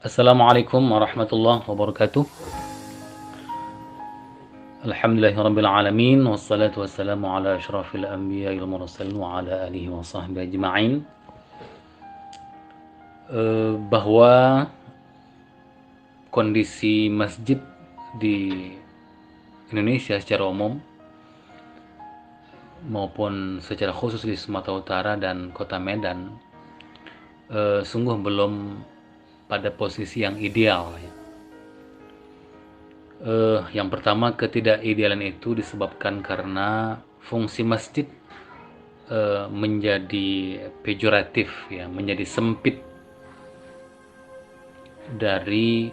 Assalamualaikum warahmatullahi wabarakatuh. Alhamdulillahirabbil alamin wassalatu wassalamu ala asyrafil anbiya'i wal mursalin wa ala alihi wa sahbihi ajma'in. Bahwa kondisi masjid di Indonesia secara umum maupun secara khusus di Sumatera Utara dan Kota Medan sungguh belum pada posisi yang ideal ya. Yang pertama, ketidakidealan itu disebabkan karena fungsi masjid menjadi pejoratif ya, menjadi sempit dari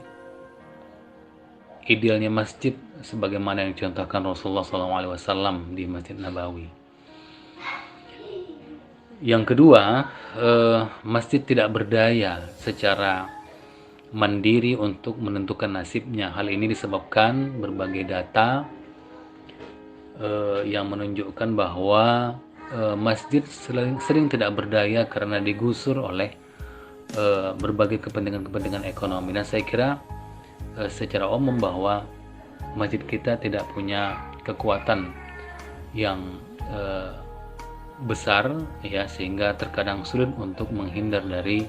idealnya masjid sebagaimana yang dicontohkan Rasulullah SAW di Masjid Nabawi. Yang kedua, masjid tidak berdaya secara mandiri untuk menentukan nasibnya. Hal ini disebabkan berbagai data yang menunjukkan bahwa masjid sering tidak berdaya karena digusur oleh berbagai kepentingan-kepentingan ekonomi. Dan saya kira secara umum bahwa masjid kita tidak punya kekuatan yang besar ya, sehingga terkadang sulit untuk menghindar dari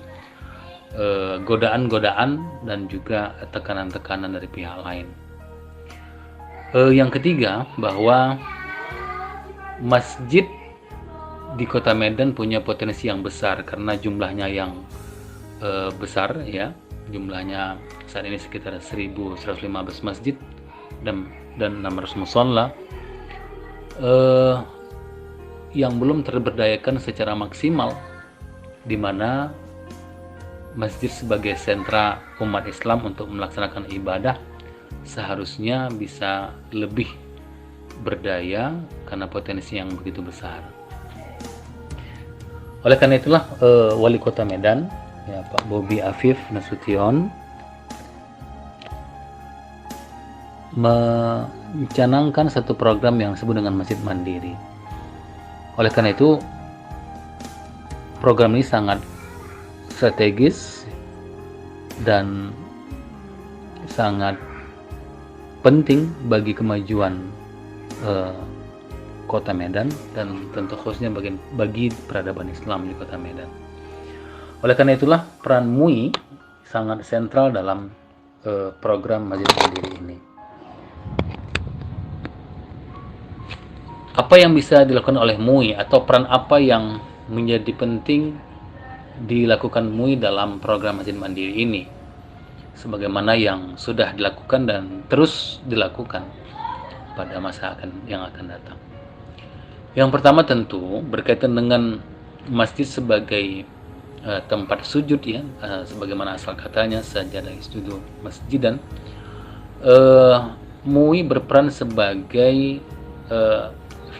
godaan-godaan dan juga tekanan-tekanan dari pihak lain. Yang ketiga, bahwa masjid di Kota Medan punya potensi yang besar karena jumlahnya yang besar ya, jumlahnya saat ini sekitar 1.115 masjid dan 600 musola yang belum terberdayakan secara maksimal, di mana masjid sebagai sentra umat Islam untuk melaksanakan ibadah seharusnya bisa lebih berdaya karena potensi yang begitu besar. Oleh karena itulah Wali Kota Medan ya, Pak Bobi Afif Nasution mencanangkan satu program yang disebut dengan Masjid Mandiri. Oleh karena itu program ini sangat strategis dan sangat penting bagi kemajuan Kota Medan dan tentu khususnya bagi peradaban Islam di Kota Medan. Oleh karena itulah peran MUI sangat sentral dalam program Masjid Mandiri ini. Apa yang bisa dilakukan oleh MUI atau peran apa yang menjadi penting dilakukan MUI dalam program Masjid Mandiri ini, sebagaimana yang sudah dilakukan dan terus dilakukan pada masa yang akan datang. Yang pertama tentu berkaitan dengan masjid sebagai tempat sujud ya, sebagaimana asal katanya sajadah sujud masjidan. MUI berperan sebagai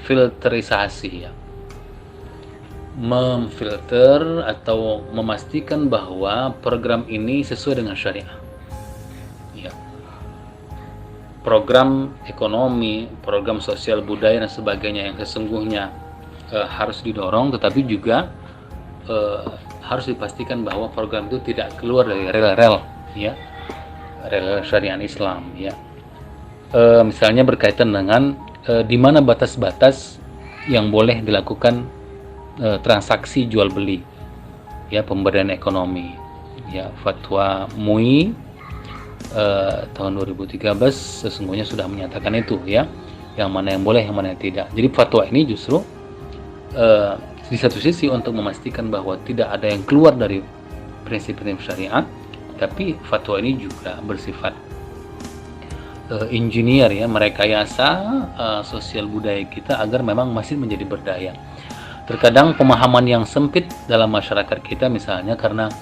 filterisasi ya, memfilter atau memastikan bahwa program ini sesuai dengan syariah ya. Program ekonomi, program sosial budaya dan sebagainya yang sesungguhnya harus didorong, tetapi juga harus dipastikan bahwa program itu tidak keluar dari rel-rel ya, rel syariat Islam ya. Misalnya berkaitan dengan di mana batas-batas yang boleh dilakukan transaksi jual beli ya, pemberdayaan ekonomi ya. Fatwa MUI tahun 2013 sesungguhnya sudah menyatakan itu ya, yang mana yang boleh, yang mana yang tidak. Jadi fatwa ini justru di satu sisi untuk memastikan bahwa tidak ada yang keluar dari prinsip-prinsip syariat, tapi fatwa ini juga bersifat engineer ya, merekayasa sosial budaya kita agar memang masjid menjadi berdaya. Terkadang pemahaman yang sempit dalam masyarakat kita, misalnya karena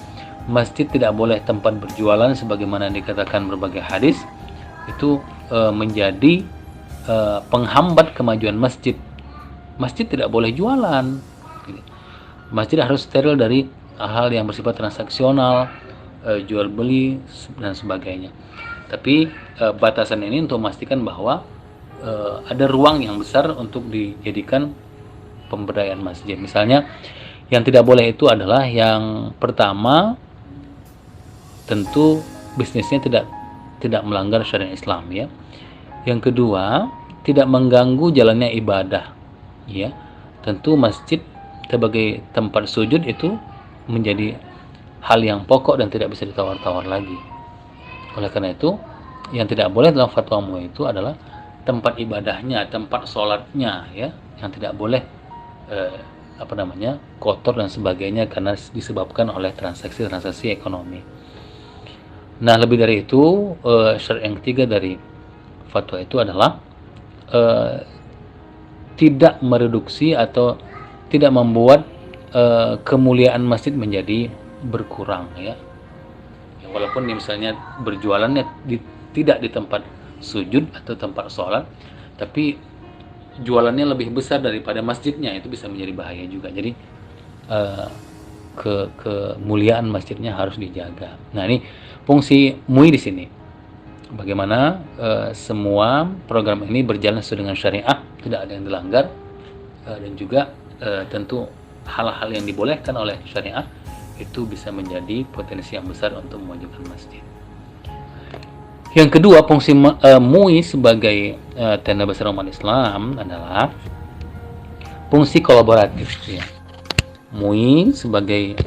masjid tidak boleh tempat berjualan sebagaimana dikatakan berbagai hadis, itu menjadi penghambat kemajuan masjid. Masjid tidak boleh jualan, masjid harus steril dari hal yang bersifat transaksional, jual beli dan sebagainya. Tapi batasan ini untuk memastikan bahwa ada ruang yang besar untuk dijadikan pemberdayaan masjid. Misalnya yang tidak boleh itu adalah yang pertama, tentu bisnisnya tidak melanggar syariat Islam ya. Yang kedua, tidak mengganggu jalannya ibadah ya. Tentu masjid sebagai tempat sujud itu menjadi hal yang pokok dan tidak bisa ditawar-tawar lagi. Oleh karena itu, yang tidak boleh dalam fatwa MUI itu adalah tempat ibadahnya, tempat sholatnya ya, yang tidak boleh kotor dan sebagainya karena disebabkan oleh transaksi ekonomi. Nah, lebih dari itu, syarat yang ketiga dari fatwa itu adalah tidak mereduksi atau tidak membuat kemuliaan masjid menjadi berkurang ya. Walaupun misalnya berjualannya tidak di tempat sujud atau tempat sholat, tapi jualannya lebih besar daripada masjidnya, itu bisa menjadi bahaya juga. Jadi kemuliaan masjidnya harus dijaga. Nah, ini fungsi MUI di sini. Bagaimana semua program ini berjalan sesuai dengan syariah, tidak ada yang dilanggar, dan juga tentu hal-hal yang dibolehkan oleh syariah itu bisa menjadi potensi yang besar untuk memajukan masjid. Yang kedua, fungsi MUI sebagai tenda besar umat Islam adalah fungsi kolaboratif ya. MUI sebagai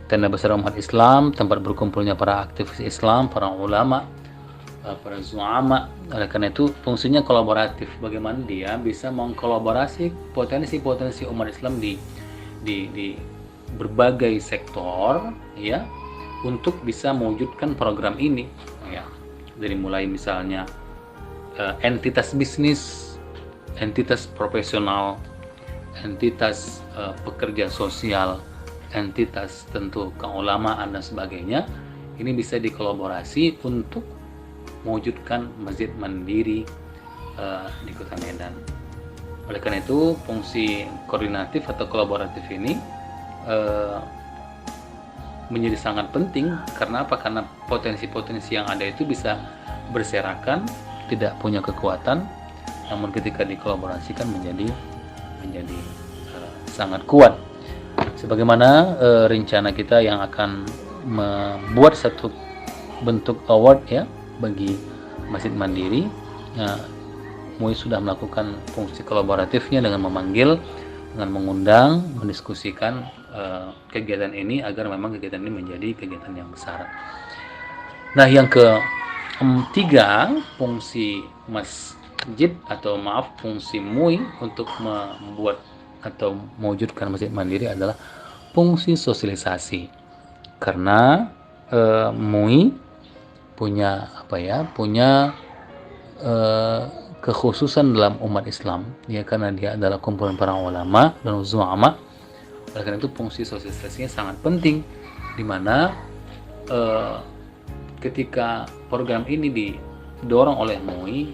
tenda besar umat Islam, tempat berkumpulnya para aktivis Islam, para ulama, para zu'ama. Oleh karena itu fungsinya kolaboratif. Bagaimana dia bisa mengkolaborasi potensi-potensi umat Islam di berbagai sektor ya, untuk bisa mewujudkan program ini ya. Dari mulai misalnya entitas bisnis, entitas profesional, entitas pekerja sosial, entitas tentu keulamaan dan sebagainya, ini bisa dikolaborasi untuk mewujudkan masjid mandiri di Kota Medan. Oleh karena itu fungsi koordinatif atau kolaboratif ini menjadi sangat penting. Karena apa? Karena potensi-potensi yang ada itu bisa berserakan, tidak punya kekuatan, namun ketika dikolaborasikan menjadi sangat kuat. Sebagaimana rencana kita yang akan membuat satu bentuk award ya bagi Masjid Mandiri. Nah, MUI sudah melakukan fungsi kolaboratifnya dengan memanggil, dengan mengundang, mendiskusikan kegiatan ini agar memang kegiatan ini menjadi kegiatan yang besar. Nah, yang ketiga, fungsi masjid atau fungsi MUI untuk membuat atau mewujudkan masjid mandiri adalah fungsi sosialisasi. Karena MUI punya kekhususan dalam umat Islam ya, karena dia adalah kumpulan para ulama dan zu'ama. Oleh karena itu fungsi sosialisasinya sangat penting, di mana ketika program ini didorong oleh MUI,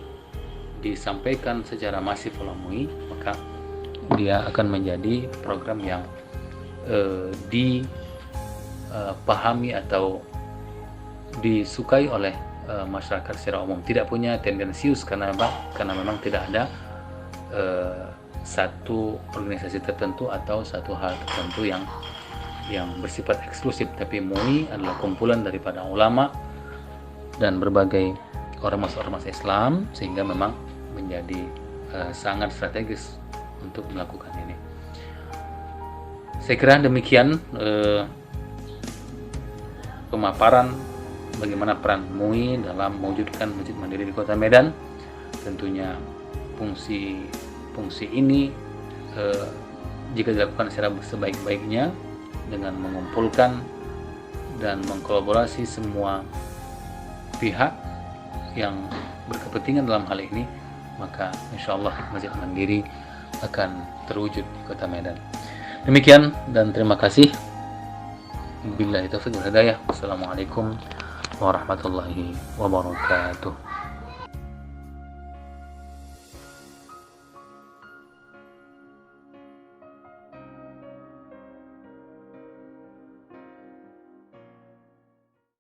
disampaikan secara masif oleh MUI, maka dia akan menjadi program yang dipahami atau disukai oleh masyarakat secara umum, tidak punya tendensius karena memang tidak ada satu organisasi tertentu atau satu hal tertentu yang bersifat eksklusif, tapi MUI adalah kumpulan daripada ulama dan berbagai ormas-ormas Islam, sehingga memang menjadi sangat strategis untuk melakukan ini. Saya kira demikian pemaparan bagaimana peran MUI dalam mewujudkan Masjid Mandiri di Kota Medan. Tentunya fungsi ini jika dilakukan secara sebaik-baiknya dengan mengumpulkan dan mengkolaborasi semua pihak yang berkepentingan dalam hal ini, maka insya Allah Masjid Mandiri akan terwujud di Kota Medan. Demikian dan terima kasih. Billahi taufiq wal hidayah. Wassalamualaikum warahmatullahi wabarakatuh.